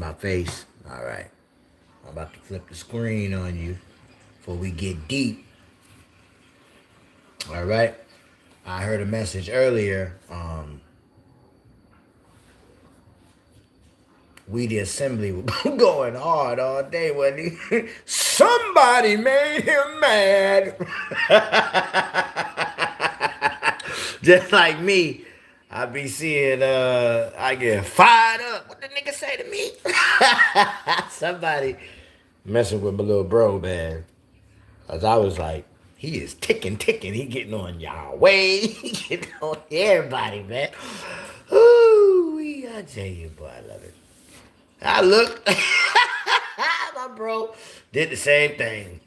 my face. All right. I'm about to flip the screen on you before we get deep. All right. I heard a message earlier. We the assembly were going hard all day, wasn't he? Somebody made him mad. Just like me. I be seeing, I get fired up. What the nigga say to me? Somebody messing with my little bro, man. Cause I was like, he is ticking. He getting on y'all way. He getting on everybody, man. Ooh, I tell you, boy, I love it. I looked. My bro did the same thing.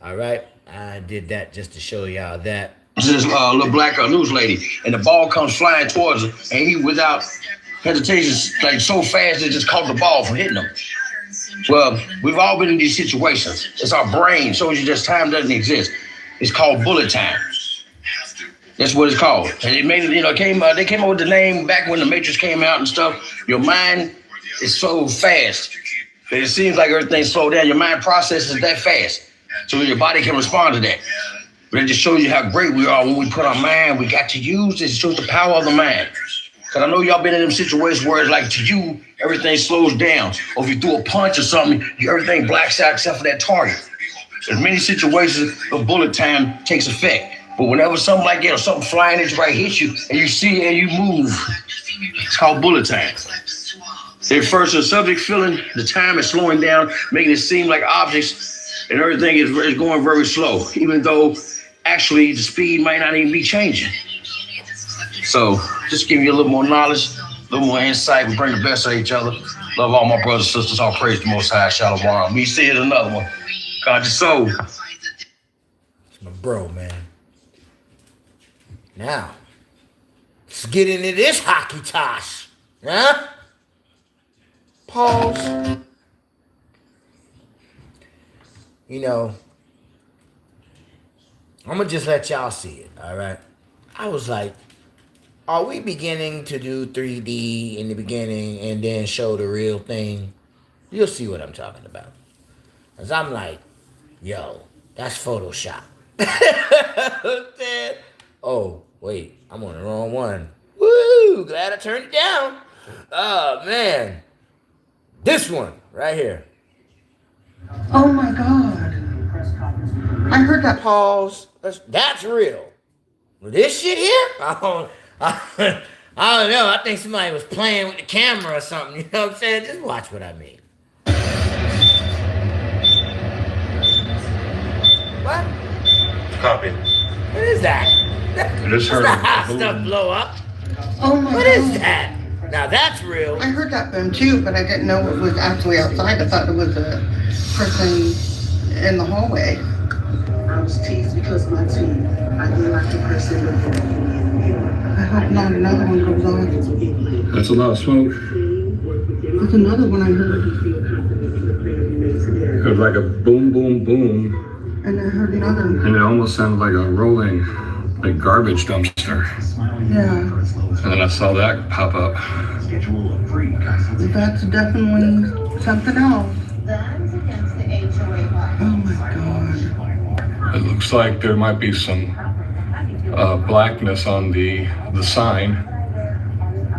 All right. I did that just to show y'all that. This little black news lady, and the ball comes flying towards her, and he, without hesitation, like so fast, it just caught the ball from hitting him. Well, we've all been in these situations. It's our brain shows you just time doesn't exist. It's called bullet time. That's what it's called. And it made it, they came up with the name back when the Matrix came out and stuff. Your mind is so fast that it seems like everything's slowed down. Your mind processes that fast, so your body can respond to that. But it just shows you how great we are when we put our mind. We got to use this. It shows the power of the mind. Because I know y'all been in them situations where it's like to you, everything slows down. Or if you threw a punch or something, everything blacks out except for that target. In many situations, the bullet time takes effect. But whenever something like that or something flying at you right hits you and you see it and you move, it's called bullet time. At first, the subject feeling the time is slowing down, making it seem like objects and everything is going very slow, even though actually the speed might not even be changing. So just give you a little more knowledge, a little more insight. We bring the best of each other. Love all my brothers and sisters. All praise the Most High. Shalom. Me see it another one. God your soul. It's my bro, man. Now, let's get into this hockey toss. Huh? Pause. I'm going to just let y'all see it, all right? I was like, are we beginning to do 3D in the beginning and then show the real thing? You'll see what I'm talking about. Because I'm like, yo, that's Photoshop. Oh, wait, I'm on the wrong one. Woo, glad I turned it down. Oh, man. This one right here. Oh, my God. I heard that. Pause. That's real. This shit here? I don't know. I think somebody was playing with the camera or something. You know what I'm saying? Just watch what I mean. What? Copy. What is that? I just heard That's not how stuff blow up. Oh my God. What is that? Now that's real. I heard that boom too, but I didn't know it was actually outside. I thought it was a person in the hallway. I was teased because of my team. I didn't like the person. I hope not another one goes on. That's a lot of smoke. There's another one I heard. It was like a boom, boom, boom. And I heard another. And it almost sounded like a rolling, like garbage dumpster. Yeah. And then I saw that pop up. That's definitely something else. Oh my God. It looks like there might be some blackness on the sign.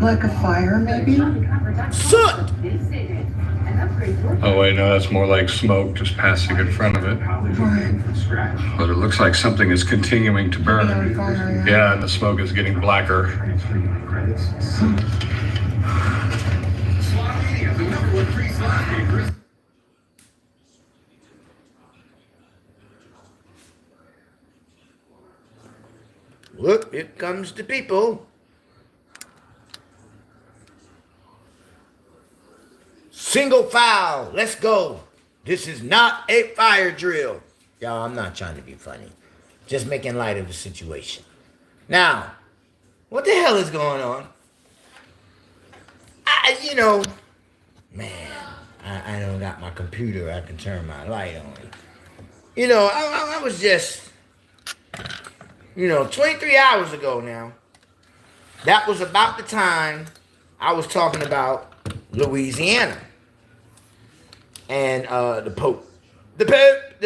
Like a fire, maybe? Soot! Oh wait, no, that's more like smoke just passing in front of it. Right. But it looks like something is continuing to burn. On fire, yeah. Yeah, and the smoke is getting blacker. Look, here comes the people. Single file, let's go. This is not a fire drill. Y'all, I'm not trying to be funny. Just making light of the situation. Now, what the hell is going on? I don't got my computer. I can turn my light on. I was just, 23 hours ago now. That was about the time I was talking about Louisiana. and the Pope. The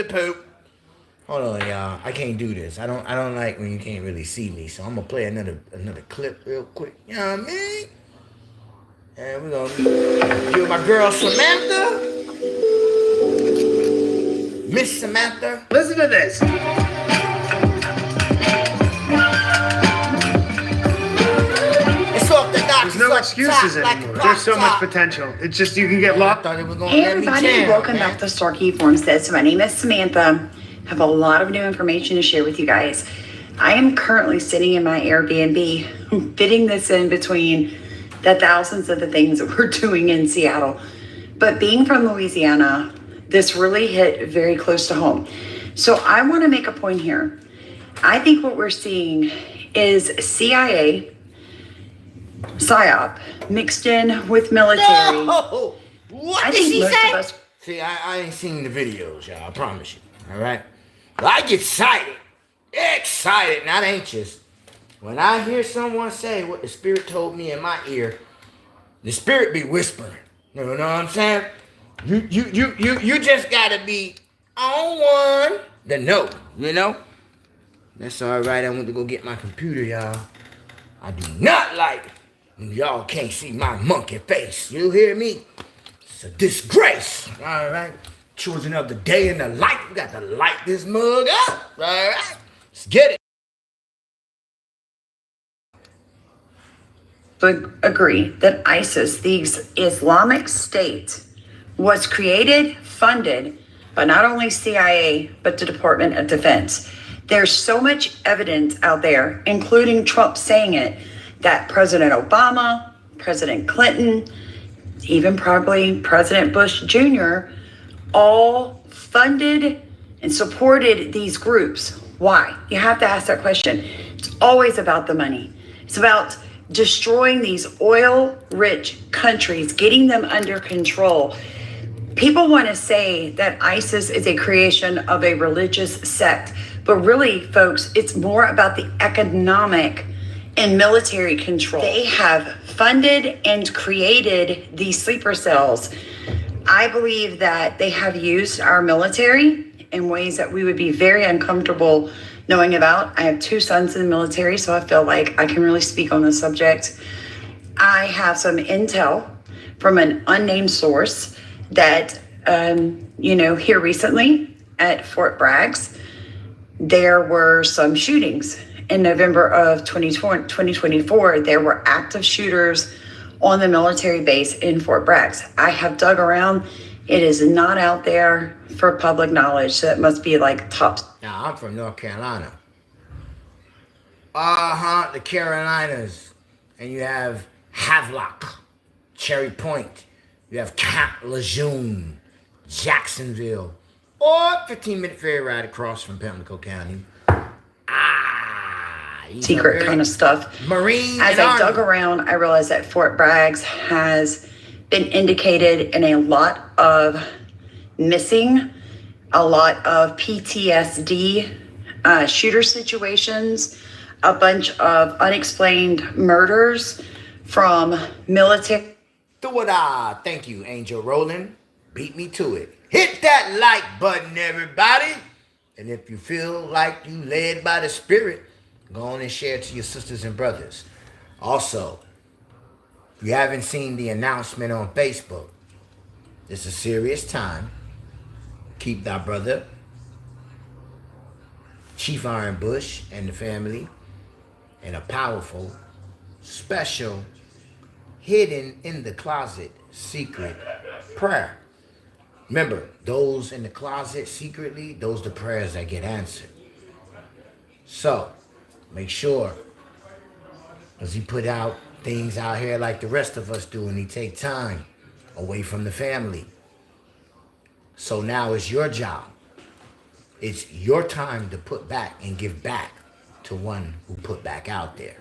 Pope. Hold on, y'all. I can't do this. I don't like when you can't really see me. So I'm gonna play another clip real quick. You know what I mean? And we're gonna do my girl Samantha. Miss Samantha. Listen to this. There's no excuses anymore. There's so much potential. It's just you can get lost. Hey everybody, welcome back to Star Key Forms. So my name is Samantha. I have a lot of new information to share with you guys. I am currently sitting in my Airbnb, fitting this in between the thousands of the things that we're doing in Seattle. But being from Louisiana, this really hit very close to home. So I want to make a point here. I think what we're seeing is CIA, Psych-Op mixed in with military. No! What did she say? See, I ain't seen the videos, y'all. I promise you. All right? But I get excited, not anxious. When I hear someone say what the Spirit told me in my ear, the Spirit be whispering. You know what I'm saying? You just gotta be on one to know, you know? That's all right. I went to go get my computer, y'all. I do not like y'all can't see my monkey face. You hear me? It's a disgrace. All right. Children of the day and the light. We got to light this mug up. All right. Let's get it. Agree that ISIS, the Islamic State, was created, funded by not only CIA, but the Department of Defense. There's so much evidence out there, including Trump saying it, that President Obama, President Clinton, even probably President Bush Jr., all funded and supported these groups. Why? You have to ask that question. It's always about the money. It's about destroying these oil-rich countries, getting them under control. People want to say that ISIS is a creation of a religious sect, but really, folks, it's more about the economic and military control. They have funded and created these sleeper cells. I believe that they have used our military in ways that we would be very uncomfortable knowing about. I have 2 sons in the military, so I feel like I can really speak on the subject. I have some intel from an unnamed source that, here recently at Fort Bragg's, there were some shootings. In November of 2024, there were active shooters on the military base in Fort Bragg's. I have dug around. It is not out there for public knowledge. So that must be like top. Now, I'm from North Carolina. The Carolinas. And you have Havelock, Cherry Point. You have Camp Lejeune, Jacksonville, or 15-minute ferry ride across from Pamlico County. Secret kind of stuff. Marine. As I dug around, I realized that Fort Bragg's has been indicated in a lot of missing, a lot of PTSD shooter situations, a bunch of unexplained murders from military. Thank you, Angel Roland. Beat me to it. Hit that like button, everybody. And if you feel like you led by the Spirit, go on and share it to your sisters and brothers. Also, if you haven't seen the announcement on Facebook, it's a serious time. Keep thy brother, Chief Iron Bush, and the family in a powerful, special, hidden in the closet, secret prayer. Remember, those in the closet secretly, those are the prayers that get answered. So, make sure, as he put out things out here like the rest of us do, and he take time away from the family. So now it's your job. It's your time to put back and give back to one who put back out there.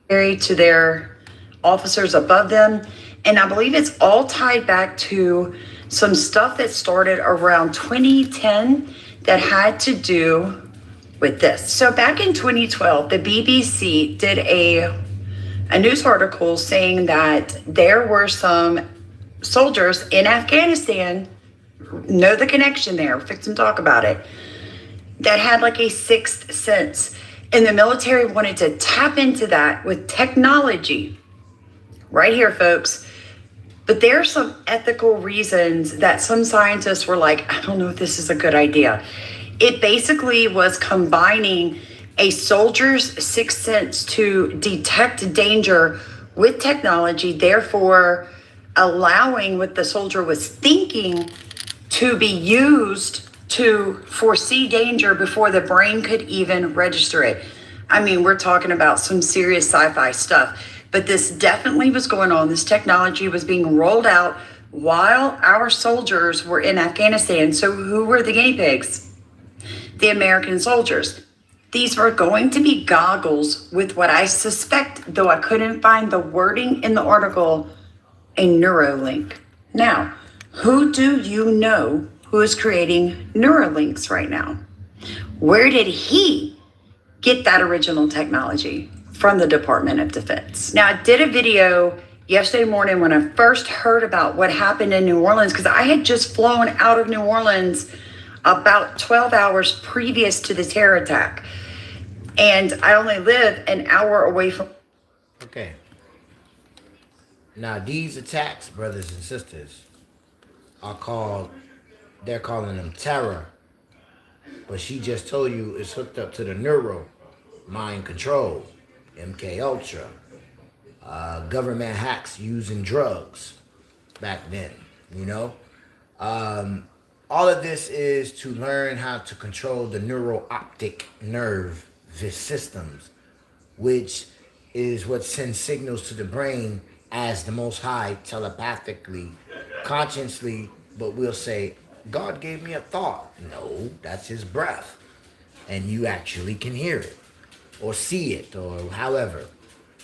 To their officers above them. And I believe it's all tied back to some stuff that started around 2010 that had to do with this. So back in 2012, the BBC did a news article saying that there were some soldiers in Afghanistan, know the connection there, we'll fix and talk about it, that had like a sixth sense. And the military wanted to tap into that with technology. Right here, folks. But there are some ethical reasons that some scientists were like, I don't know if this is a good idea. It basically was combining a soldier's sixth sense to detect danger with technology, therefore allowing what the soldier was thinking to be used to foresee danger before the brain could even register it. I mean, we're talking about some serious sci-fi stuff, but this definitely was going on. This technology was being rolled out while our soldiers were in Afghanistan. So who were the guinea pigs? The American soldiers. These were going to be goggles with what I suspect, though I couldn't find the wording in the article, a Neuralink. Now, who do you know who is creating Neuralinks right now? Where did he get that original technology? From the Department of Defense. Now, I did a video yesterday morning when I first heard about what happened in New Orleans, because I had just flown out of New Orleans about 12 hours previous to the terror attack. And I only live an hour away from... Okay. Now, these attacks, brothers and sisters, are called, they're calling them terror. But she just told you it's hooked up to the neuro, mind control, MK Ultra, government hacks using drugs back then, you know? All of this is to learn how to control the neuro-optic nerve systems, which is what sends signals to the brain as the Most High telepathically, consciously, but we'll say, God gave me a thought. No, that's his breath. And you actually can hear it or see it or however.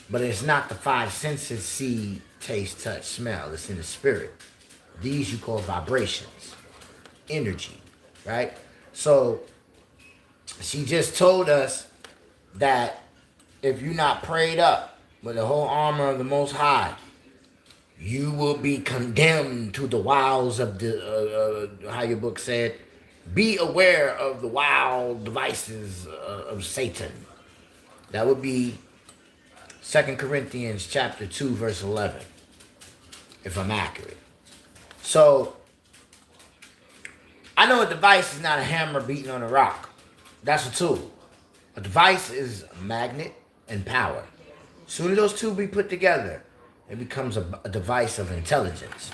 But it's not the five senses: see, taste, touch, smell. It's in the spirit. These you call vibrations, energy, right? So she just told us that if you're not prayed up with the whole armor of the Most High, you will be condemned to the wiles of the, how your book said, be aware of the wild devices of Satan. That would be 2 Corinthians chapter 2, verse 11, if I'm accurate. So, I know a device is not a hammer beating on a rock. That's a tool. A device is a magnet and power. As soon as those two be put together, it becomes a device of intelligence.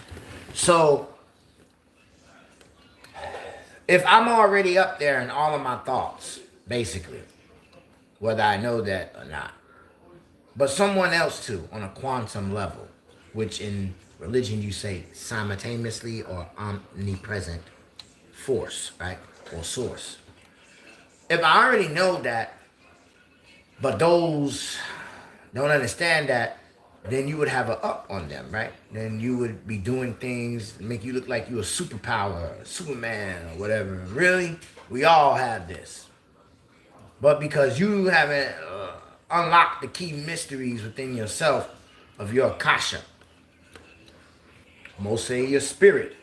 So, if I'm already up there in all of my thoughts, basically, whether I know that or not, but someone else too, on a quantum level, which in religion you say simultaneously or omnipresent force, right? Or source. If I already know that, but those don't understand that, then you would have an up on them, right? Then you would be doing things that make you look like you're a superpower, Superman, or whatever. Really? We all have this. But because you haven't unlocked the key mysteries within yourself of your Akasha, most say your spirit,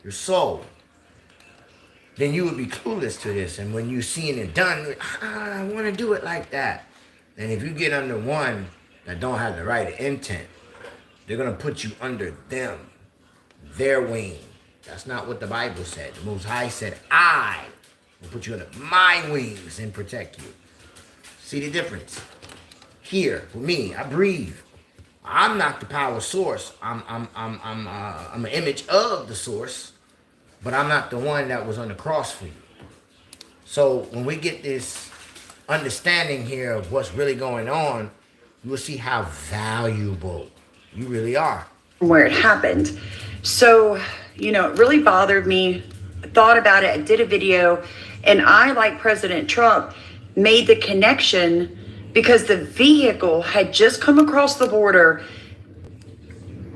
your soul, then you would be clueless to this. And when you're seeing it done, I want to do it like that. And if you get under one that don't have the right intent, they're going to put you under them, their wing. That's not what the Bible said. The Most High said, I will put you under my wings and protect you. See the difference? Here, with me, I breathe. I'm not the power source. I'm an image of the source, but I'm not the one that was on the cross for you. So when we get this understanding here of what's really going on, you will see how valuable you really are. Where it happened. So, you know, it really bothered me. I thought about it. I did a video, and I, like President Trump, made the connection because the vehicle had just come across the border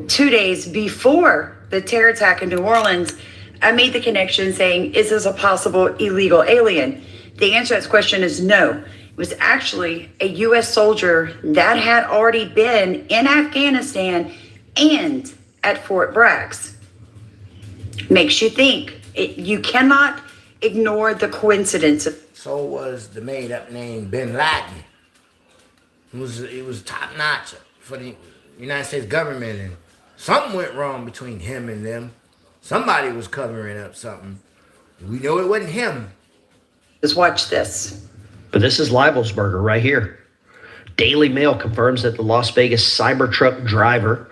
2 days before the terror attack in New Orleans. I made the connection saying, is this a possible illegal alien? The answer to that question is no. It was actually a U.S. soldier that had already been in Afghanistan and at Fort Bragg's. Makes you think. You cannot ignore the coincidence. So was the made-up name Bin Laden. It was top-notch for the United States government, and something went wrong between him and them. Somebody was covering up something. We know it wasn't him. Just watch this. But this is Leibelsberger right here. Daily Mail confirms that the Las Vegas Cybertruck driver,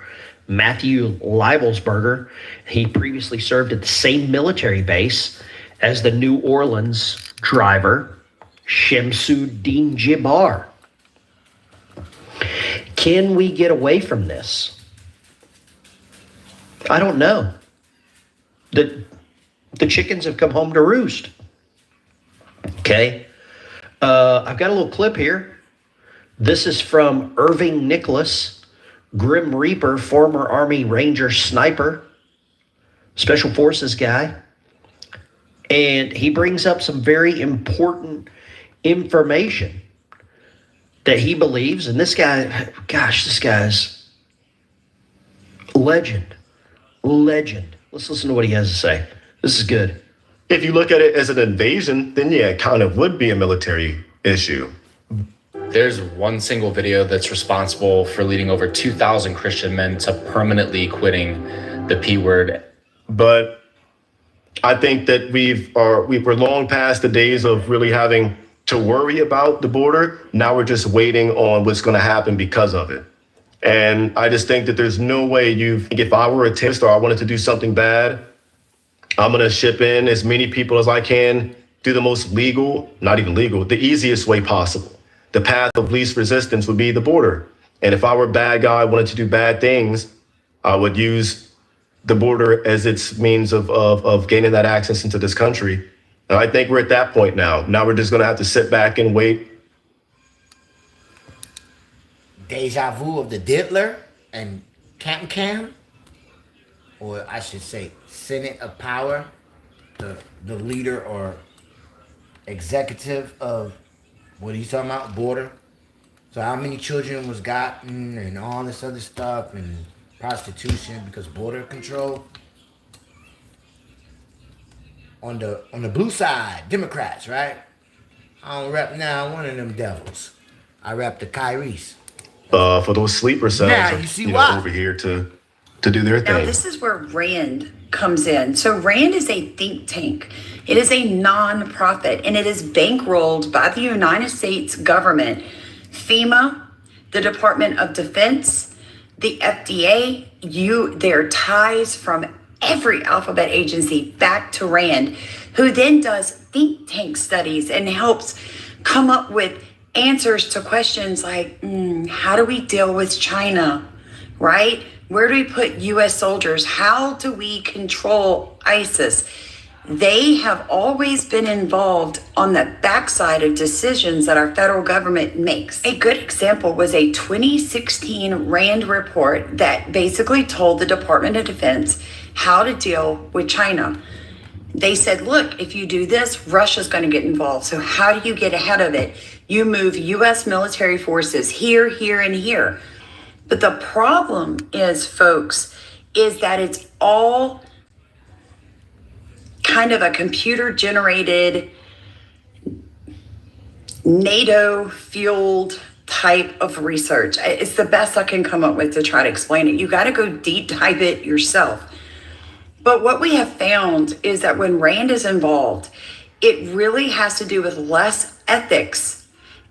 Matthew Leibelsberger, he previously served at the same military base as the New Orleans driver, Shamsuddin Jabbar. Can we get away from this? I don't know. The chickens have come home to roost. Okay. I've got a little clip here. This is from Irving Nicholas, Grim Reaper, former Army Ranger sniper, Special Forces guy. And he brings up some very important information that he believes. And this guy, gosh, this guy's legend. Let's listen to what he has to say. This is good. If you look at it as an invasion, then yeah, it kind of would be a military issue. There's one single video that's responsible for leading over 2,000 Christian men to permanently quitting the P word. But I think that we're long past the days of really having to worry about the border. Now we're just waiting on what's going to happen because of it. And I just think that there's no way if I were a terrorist or I wanted to do something bad, I'm going to ship in as many people as I can, do the most legal, not even legal, the easiest way possible. The path of least resistance would be the border. And if I were a bad guy, wanted to do bad things, I would use the border as its means of gaining that access into this country. And I think we're at that point now. Now we're just going to have to sit back and wait. Deja vu of the Diddler and Cam, or I should say Senate of Power, the leader or executive of what are you talking about? Border. So how many children was gotten and all this other stuff and prostitution because border control. On the blue side, Democrats, right? I don't rep now one of them devils. I rep the Kyries. For those sleeper cells, now, you see why. Over here to do their thing. Now, this is where RAND comes in. So RAND is a think tank. It is a nonprofit, and it is bankrolled by the United States government, FEMA, the Department of Defense, the FDA. Their ties from every alphabet agency back to RAND, who then does think tank studies and helps come up with answers to questions like, how do we deal with China, right? Where do we put U.S. soldiers? How do we control ISIS? They have always been involved on the backside of decisions that our federal government makes. A good example was a 2016 RAND report that basically told the Department of Defense how to deal with China. They said, look, if you do this, Russia's going to get involved. So how do you get ahead of it? You move U.S. military forces here, here, and here. But the problem is, folks, is that it's all kind of a computer-generated, NATO-fueled type of research. It's the best I can come up with to try to explain it. You got to go deep dive it yourself. But what we have found is that when RAND is involved, it really has to do with less ethics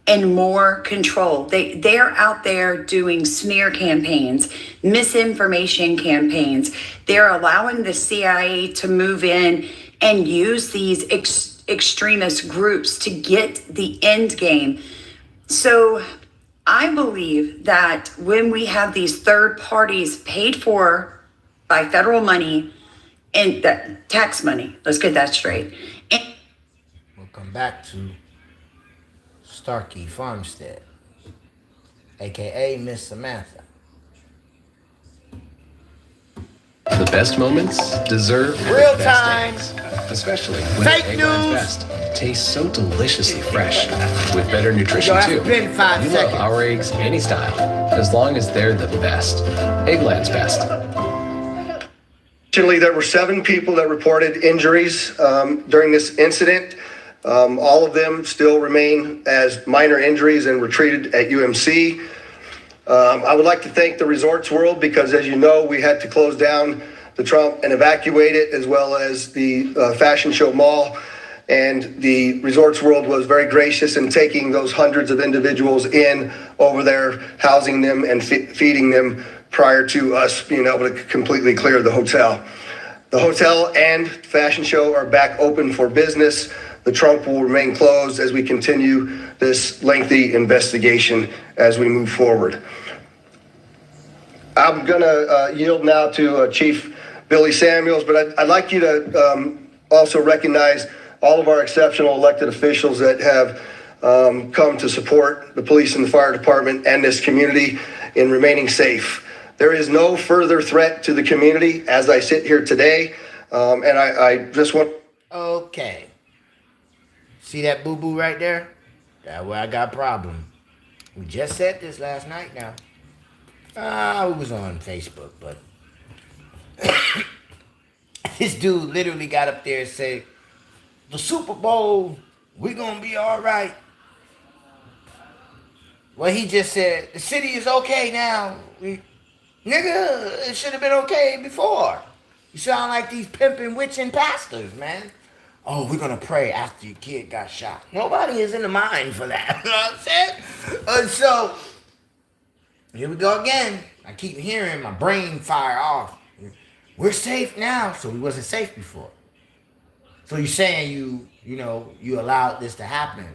and more control. They're out there doing smear campaigns, misinformation campaigns. They're allowing the CIA to move in and use these extremist groups to get the end game. So I believe that when we have these third parties paid for by federal money and that tax money, let's get that straight. We'll come back to Starkey Farmstead, aka Miss Samantha. The best moments deserve Real the time. best eggs, especially when Fake Eggland's news. Best tastes so deliciously fresh with better nutrition Yo, that's too. been 5 We seconds. love our eggs any style, as long as they're the best. Eggland's Best. Fortunately, there were 7 people that reported injuries during this incident. All of them still remain as minor injuries and were treated at UMC. I would like to thank the Resorts World because, as you know, we had to close down the Trump and evacuate it, as well as the Fashion Show Mall. And the Resorts World was very gracious in taking those hundreds of individuals in over there, housing them and feeding them prior to us being able to completely clear the hotel. The hotel and fashion show are back open for business. The Trump will remain closed as we continue this lengthy investigation as we move forward. I'm going to yield now to Chief Billy Samuels, but I'd like you to also recognize all of our exceptional elected officials that have come to support the police and the fire department and this community in remaining safe. There is no further threat to the community as I sit here today, and I just want... Okay. See that boo-boo right there? That's where I got a problem. We just said this last night now. It was on Facebook, but... this dude literally got up there and said, the Super Bowl, we're gonna be all right. Well, he just said, the city is okay now. Nigga, it should have been okay before. You sound like these pimping, witching pastors, man. Oh, we're gonna pray after your kid got shot. Nobody is in the mind for that. You know what I'm saying? So, here we go again. I keep hearing my brain fire off. We're safe now, so we wasn't safe before. So you're saying you allowed this to happen.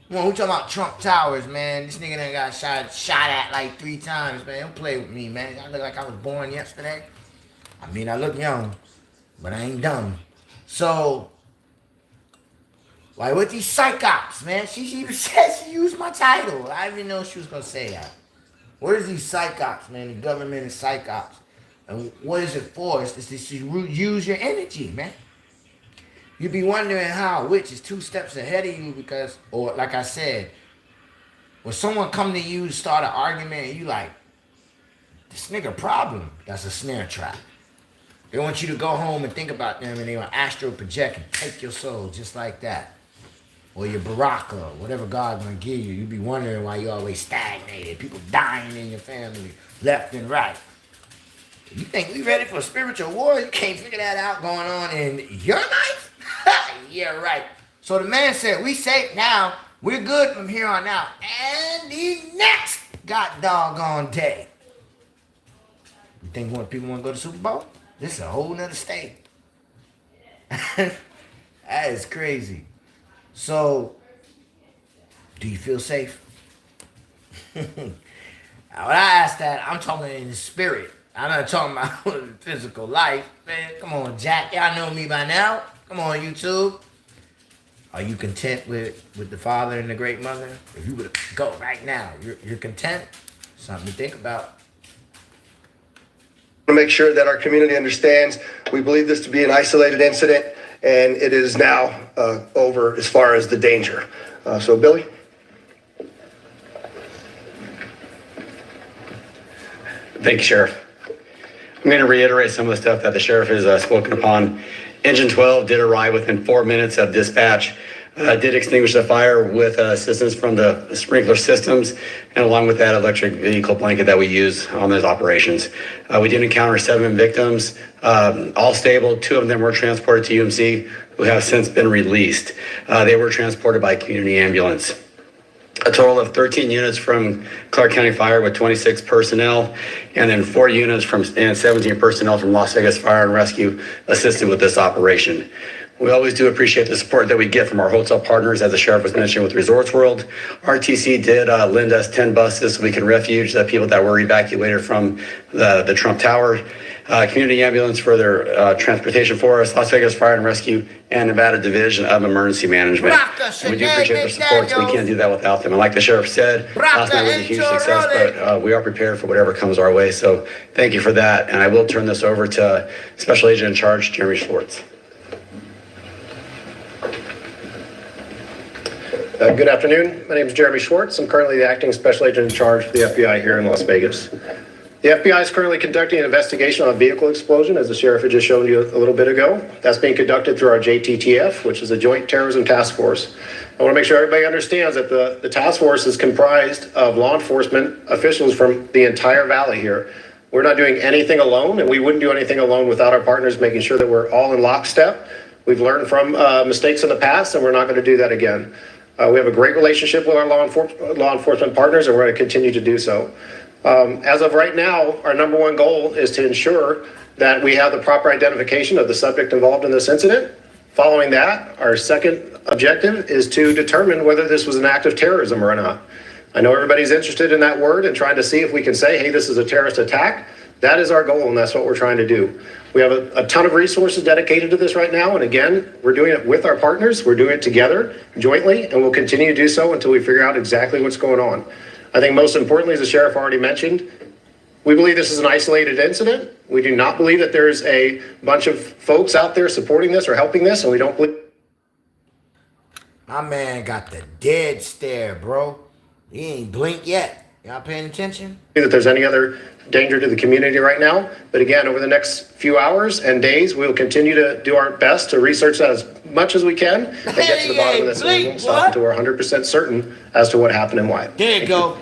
Well, we talking about Trump Towers, man. This nigga done got shot at like 3 times, man. Don't play with me, man. I look like I was born yesterday. I mean, I look young, but I ain't dumb. So, like with these Psych-Op'S, man, she even said she used my title. I didn't even know she was gonna say that. What is these Psych-Op'S, man? The government is Psych-Op'S. And what is it for? It's to use your energy, man. You'd be wondering how a witch is 2 steps ahead of you because, or like I said, when someone come to you to start an argument and you like, this nigga problem, that's a snare trap. They want you to go home and think about them and they want astral project and take your soul just like that. Or your baraka, or whatever God's gonna give you. You'd be wondering why you always stagnated. People dying in your family, left and right. You think we ready for spiritual war? You can't figure that out going on in your life? Yeah, right. So the man said, we safe now. We're good from here on out. And the next god doggone day. You think more people want to go to the Super Bowl? This is a whole nother state. That is crazy. So, do you feel safe? When I ask that, I'm talking in the spirit. I'm not talking about physical life. Man, come on, Jack. Y'all know me by now. Come on, YouTube. Are you content with the father and the great mother? If you would go right now, you're content? Something to think about. To make sure that our community understands, we believe this to be an isolated incident, and it is now over as far as the danger. So, Billy? Thank you, Sheriff. I'm going to reiterate some of the stuff that the Sheriff has spoken upon. Engine 12 did arrive within 4 minutes of dispatch, did extinguish the fire with assistance from the sprinkler systems, and along with that electric vehicle blanket that we use on those operations. We did encounter 7 victims, all stable. 2 of them were transported to UMC, who have since been released. They were transported by community ambulance. A total of 13 units from Clark County Fire with 26 personnel, and then 4 units and 17 personnel from Las Vegas Fire and Rescue assisted with this operation. We always do appreciate the support that we get from our hotel partners, as the Sheriff was mentioning with Resorts World. RTC did lend us 10 buses so we can refuge the people that were evacuated from the Trump Tower. Community Ambulance for their transportation for us, Las Vegas Fire and Rescue, and Nevada Division of Emergency Management. And we do appreciate their support, so we can't do that without them. And like the Sheriff said, last night was a huge success, but we are prepared for whatever comes our way. So thank you for that. And I will turn this over to Special Agent in Charge, Jeremy Schwartz. Good afternoon. My name is Jeremy Schwartz. I'm currently the Acting Special Agent in Charge for the FBI here in Las Vegas. The FBI is currently conducting an investigation on a vehicle explosion, as the sheriff had just shown you a little bit ago. That's being conducted through our JTTF, which is a Joint Terrorism Task Force. I want to make sure everybody understands that the task force is comprised of law enforcement officials from the entire valley here. We're not doing anything alone, and we wouldn't do anything alone without our partners making sure that we're all in lockstep. We've learned from mistakes in the past, and we're not going to do that again. We have a great relationship with our law enforcement partners, and we're going to continue to do so. As of right now, our number one goal is to ensure that we have the proper identification of the subject involved in this incident. Following that, our second objective is to determine whether this was an act of terrorism or not. I know everybody's interested in that word and trying to see if we can say, hey, this is a terrorist attack. That is our goal, and that's what we're trying to do. We have a ton of resources dedicated to this right now, and again, we're doing it with our partners. We're doing it together, jointly, and we'll continue to do so until we figure out exactly what's going on. I think most importantly, as the sheriff already mentioned, we believe this is an isolated incident. We do not believe that there's a bunch of folks out there supporting this or helping this, and we don't believe. My man got the dead stare, bro. He ain't blinked yet. Y'all paying attention? That there's any other danger to the community right now. But again, over the next few hours and days, we'll continue to do our best to research that as much as we can and get to the bottom of this. And we won't stop until we're 100% certain as to what happened and why. There you go.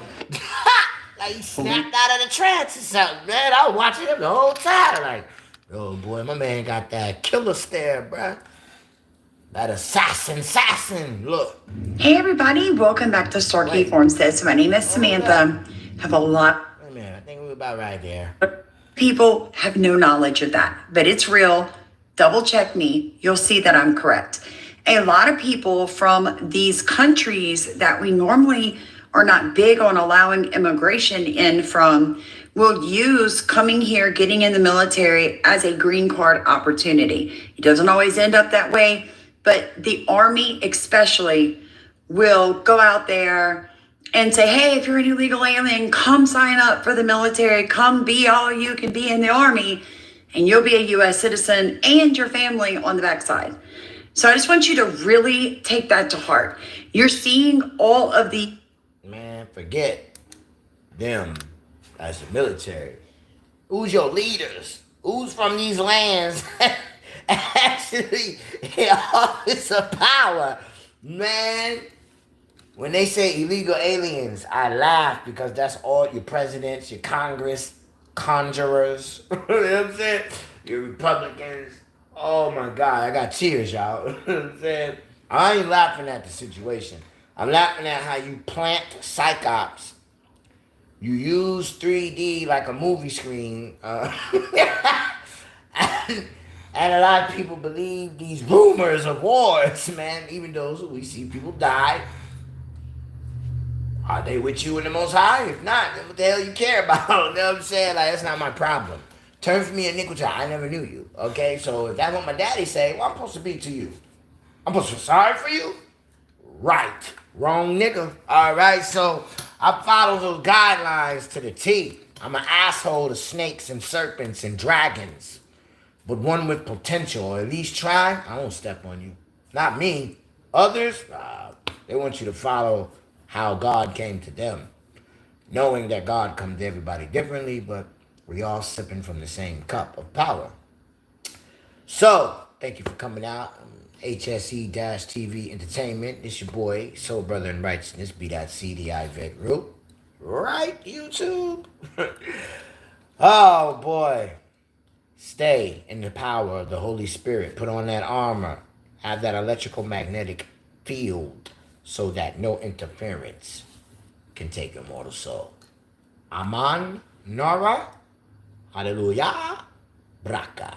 Like he snapped out of the trance or something, man. I was watching him the whole time. Like, oh boy, my man got that killer stare, bro. That assassin, look. Hey everybody, welcome back to Starkey Form Says. My name is Samantha. Have a lot. Wait a minute, I think we're about right there. People have no knowledge of that, but it's real. Double check me. You'll see that I'm correct. A lot of people from these countries that we normally are not big on allowing immigration in from will use coming here, getting in the military as a green card opportunity. It doesn't always end up that way, but the Army especially will go out there and say, hey, if you're an illegal alien, come sign up for the military, come be all you can be in the Army, and you'll be a U.S. citizen and your family on the backside. So I just want you to really take that to heart. You're seeing all of the... Man, forget them as the military. Who's your leaders? Who's from these lands actually in office of power? Man, when they say illegal aliens, I laugh because that's all your presidents, your Congress, conjurers, you know what I'm saying? Your Republicans. Oh my God, I got tears, y'all. You know what I'm saying? I ain't laughing at the situation. I'm laughing at how you plant Psych-Op's. You use 3D like a movie screen. And a lot of people believe these rumors of wars, man. Even those we see people die. Are they with you in the Most High? If not, then what the hell you care about? You know what I'm saying? Like, that's not my problem. Turn from me iniquity. I never knew you. Okay? So if that's what my daddy say, well, I'm supposed to be to you. I'm supposed to be sorry for you? Right. Wrong nigga. All right? So I follow those guidelines to the T. I'm an asshole to snakes and serpents and dragons. But one with potential, or at least try, I won't step on you. Not me. Others, they want you to follow how God came to them. Knowing that God comes to everybody differently, but we all sipping from the same cup of power. So, thank you for coming out. HSE-TV Entertainment. It's your boy, Soul Brother in Righteousness, B.C.D.I. Vet Group. Right, YouTube? Oh, boy. Stay in the power of the Holy Spirit. Put on that armor. Have that electrical magnetic field so that no interference can take your mortal soul. Aman, Nora, Hallelujah, Braka.